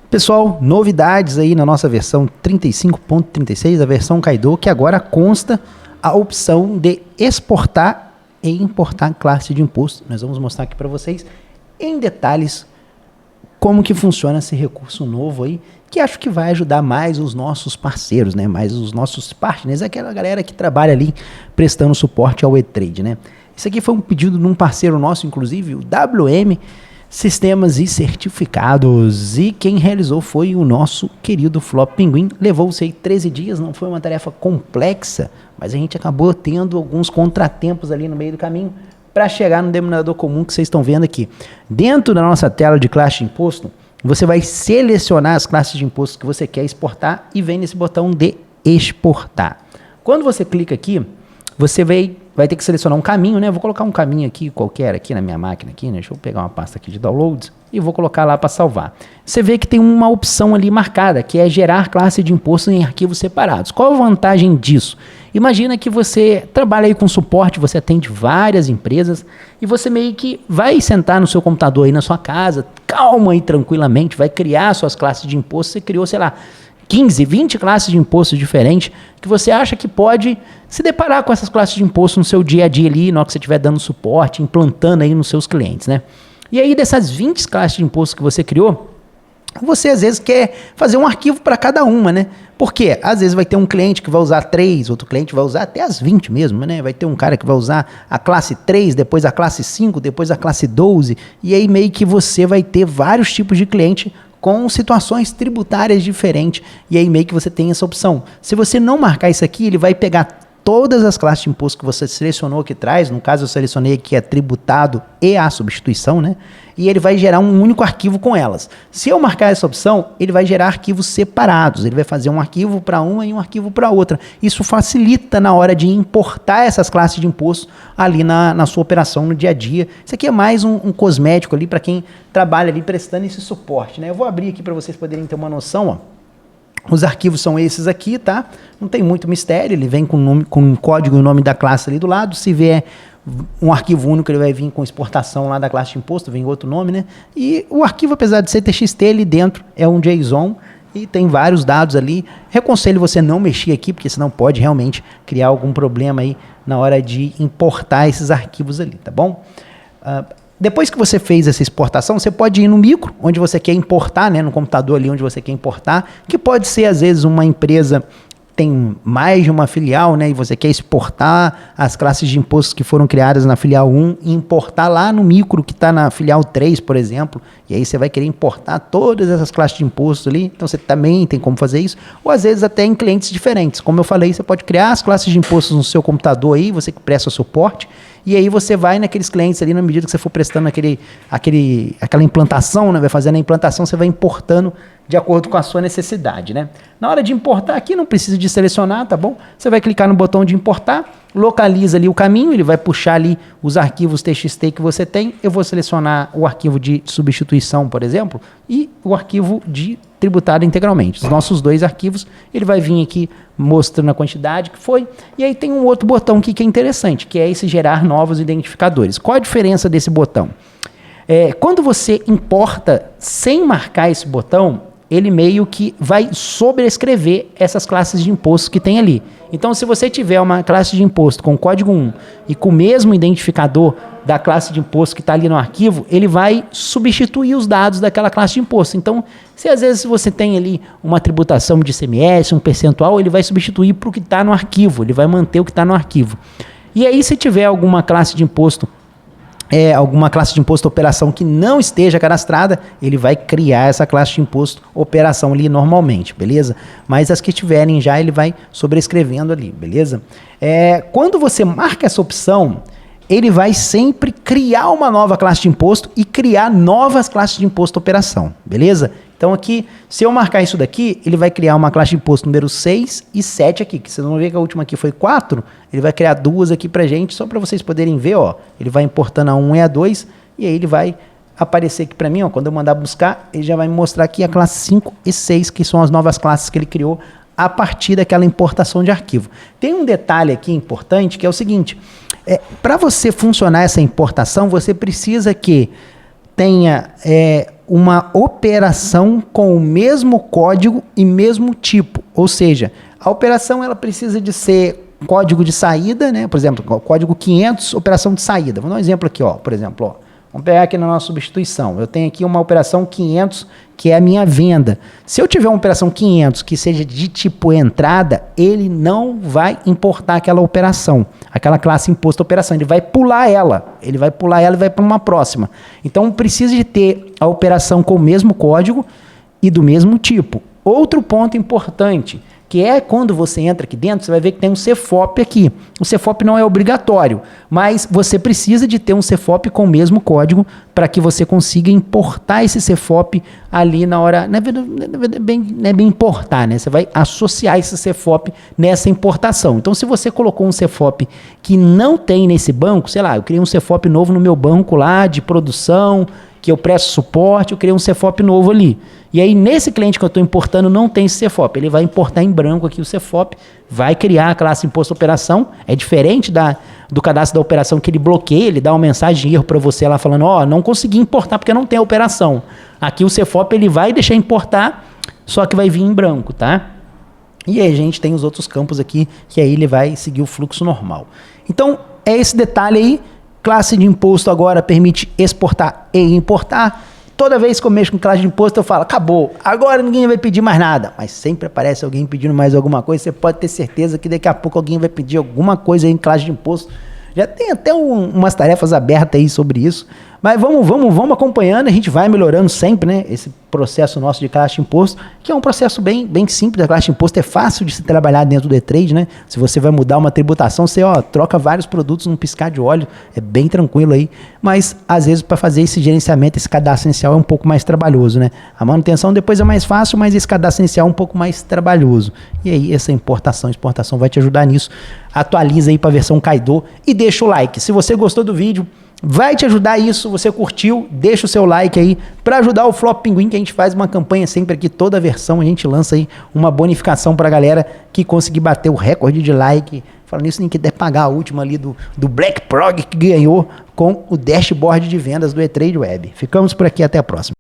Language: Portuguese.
Pessoal, novidades aí na nossa versão 35.36, a versão Kaido, que agora consta a opção de exportar e importar classe de imposto. Nós vamos mostrar aqui para vocês em detalhes como que funciona esse recurso novo aí, que acho que vai ajudar mais os nossos parceiros, né? Mais os nossos partners, aquela galera que trabalha ali prestando suporte ao E-Trade, né? Isso aqui foi um pedido de um parceiro nosso, inclusive, o WM Sistemas e Certificados, e quem realizou foi o nosso querido Flop Pinguim. Levou-se aí 13 dias, não foi uma tarefa complexa, mas a gente acabou tendo alguns contratempos ali no meio do caminho para chegar no denominador comum que vocês estão vendo aqui. Dentro da nossa tela de classe de imposto, você vai selecionar as classes de imposto que você quer exportar e vem nesse botão de exportar. Quando você clica aqui, você vai ter que selecionar um caminho, né? Vou colocar um caminho aqui qualquer aqui na minha máquina aqui, né? Deixa eu pegar uma pasta aqui de downloads e vou colocar lá para salvar. Você vê que tem uma opção ali marcada, que é gerar classe de imposto em arquivos separados. Qual a vantagem disso? Imagina que você trabalha aí com suporte, você atende várias empresas e você meio que vai sentar no seu computador aí na sua casa, calma e tranquilamente, vai criar suas classes de imposto. Você criou, sei lá, 15, 20 classes de imposto diferentes, que você acha que pode se deparar com essas classes de imposto no seu dia a dia ali, na hora que você estiver dando suporte, implantando aí nos seus clientes, né? E aí dessas 20 classes de imposto que você criou, você às vezes quer fazer um arquivo para cada uma, né? Porque às vezes vai ter um cliente que vai usar 3, outro cliente vai usar até as 20 mesmo, né? Vai ter um cara que vai usar a classe 3, depois a classe 5, depois a classe 12, e aí meio que você vai ter vários tipos de cliente com situações tributárias diferentes, e aí meio que você tem essa opção. Se você não marcar isso aqui, ele vai pegar todas as classes de imposto que você selecionou aqui atrás, no caso eu selecionei aqui a tributado e a substituição, né? E ele vai gerar um único arquivo com elas. Se eu marcar essa opção, ele vai gerar arquivos separados, ele vai fazer um arquivo para uma e um arquivo para outra. Isso facilita na hora de importar essas classes de imposto ali na sua operação no dia a dia. Isso aqui é mais um cosmético ali para quem trabalha ali prestando esse suporte, né? Eu vou abrir aqui para vocês poderem ter uma noção, ó. Os arquivos são esses aqui, tá? Não tem muito mistério, ele vem com um código e o nome da classe ali do lado. Se vier um arquivo único, ele vai vir com exportação lá da classe de imposto, vem outro nome, né? E o arquivo, apesar de ser TXT, ali dentro é um JSON e tem vários dados ali. Reconselho você não mexer aqui, porque senão pode realmente criar algum problema aí na hora de importar esses arquivos ali, tá bom? Depois que você fez essa exportação, você pode ir no micro, onde você quer importar, né, no computador ali onde você quer importar, que pode ser, às vezes, uma empresa tem mais de uma filial, né, e você quer exportar as classes de impostos que foram criadas na filial 1 e importar lá no micro que está na filial 3, por exemplo, e aí você vai querer importar todas essas classes de impostos ali, então você também tem como fazer isso, ou às vezes até em clientes diferentes. Como eu falei, você pode criar as classes de impostos no seu computador aí, você que presta suporte, e aí você vai naqueles clientes ali, na medida que você for prestando aquela implantação, né, vai fazendo a implantação, você vai importando de acordo com a sua necessidade, né? Na hora de importar aqui, não precisa de selecionar, tá bom? Você vai clicar no botão de importar, localiza ali o caminho, ele vai puxar ali os arquivos TXT que você tem. Eu vou selecionar o arquivo de substituição, por exemplo, e o arquivo de tributado integralmente. Os nossos dois arquivos, ele vai vir aqui mostrando a quantidade que foi. E aí tem um outro botão aqui que é interessante, que é esse gerar novos identificadores. Qual a diferença desse botão? Quando você importa sem marcar esse botão, ele meio que vai sobrescrever essas classes de imposto que tem ali. Então, se você tiver uma classe de imposto com código 1 e com o mesmo identificador da classe de imposto que está ali no arquivo, ele vai substituir os dados daquela classe de imposto. Então, se às vezes você tem ali uma tributação de ICMS, um percentual, ele vai substituir para o que está no arquivo, ele vai manter o que está no arquivo. E aí, se tiver alguma classe de imposto operação que não esteja cadastrada, ele vai criar essa classe de imposto operação ali normalmente, beleza? Mas as que tiverem já, ele vai sobrescrevendo ali, beleza? Quando você marca essa opção, ele vai sempre criar uma nova classe de imposto e criar novas classes de imposto operação, beleza? Então aqui, se eu marcar isso daqui, ele vai criar uma classe de imposto número 6 e 7 aqui, que vocês vão ver que a última aqui foi 4, ele vai criar duas aqui pra gente, só para vocês poderem ver, ó, ele vai importando a 1 e a 2, e aí ele vai aparecer aqui para mim, ó, quando eu mandar buscar, ele já vai me mostrar aqui a classe 5 e 6, que são as novas classes que ele criou a partir daquela importação de arquivo. Tem um detalhe aqui importante, que é o seguinte, para você funcionar essa importação, você precisa que tenha uma operação com o mesmo código e mesmo tipo. Ou seja, a operação ela precisa de ser código de saída, né? Por exemplo, código 500, operação de saída. Vou dar um exemplo aqui, ó. Por exemplo, ó, vamos pegar aqui na nossa substituição. Eu tenho aqui uma operação 500, que é a minha venda. Se eu tiver uma operação 500 que seja de tipo entrada, ele não vai importar aquela operação, aquela classe imposto operação. Ele vai pular ela e vai para uma próxima. Então, precisa de ter a operação com o mesmo código e do mesmo tipo. Outro ponto importante, que é quando você entra aqui dentro, você vai ver que tem um CFOP aqui. O CFOP não é obrigatório, mas você precisa de ter um CFOP com o mesmo código para que você consiga importar esse CFOP ali na hora. Não é bem importar, né? Você vai associar esse CFOP nessa importação. Então, se você colocou um CFOP que não tem nesse banco, sei lá, eu criei um CFOP novo no meu banco lá de produção, que eu presto suporte, eu criei um CFOP novo ali. E aí, nesse cliente que eu estou importando, não tem esse CFOP. Ele vai importar em branco aqui o CFOP, vai criar a classe imposto operação. É diferente do cadastro da operação que ele bloqueia, ele dá uma mensagem de erro para você lá falando, ó, não consegui importar porque não tem a operação. Aqui o CFOP ele vai deixar importar, só que vai vir em branco, tá? E aí a gente tem os outros campos aqui, que aí ele vai seguir o fluxo normal. Então, é esse detalhe aí. Classe de imposto agora permite exportar e importar. Toda vez que eu mexo com classe de imposto, eu falo, acabou, agora ninguém vai pedir mais nada. Mas sempre aparece alguém pedindo mais alguma coisa, você pode ter certeza que daqui a pouco alguém vai pedir alguma coisa aí em classe de imposto. Já tem até umas tarefas abertas aí sobre isso. Mas vamos acompanhando, a gente vai melhorando sempre, né? Esse processo nosso de classe de imposto, que é um processo bem simples. A classe de imposto é fácil de se trabalhar dentro do E-Trade, né? Se você vai mudar uma tributação, você troca vários produtos num piscar de olho, é bem tranquilo aí. Mas, às vezes, para fazer esse gerenciamento, esse cadastro inicial é um pouco mais trabalhoso, né? A manutenção depois é mais fácil, mas esse cadastro inicial é um pouco mais trabalhoso. E aí, essa exportação vai te ajudar nisso. Atualiza aí para a versão Kaido e deixa o like. Se você gostou do vídeo, vai te ajudar isso, você curtiu, deixa o seu like aí para ajudar o Flop Pinguim, que a gente faz uma campanha sempre aqui, toda versão a gente lança aí uma bonificação para a galera que conseguir bater o recorde de like. Falando nisso, nem que der pagar a última ali do Black Prog que ganhou com o dashboard de vendas do E-Trade Web. Ficamos por aqui, até a próxima.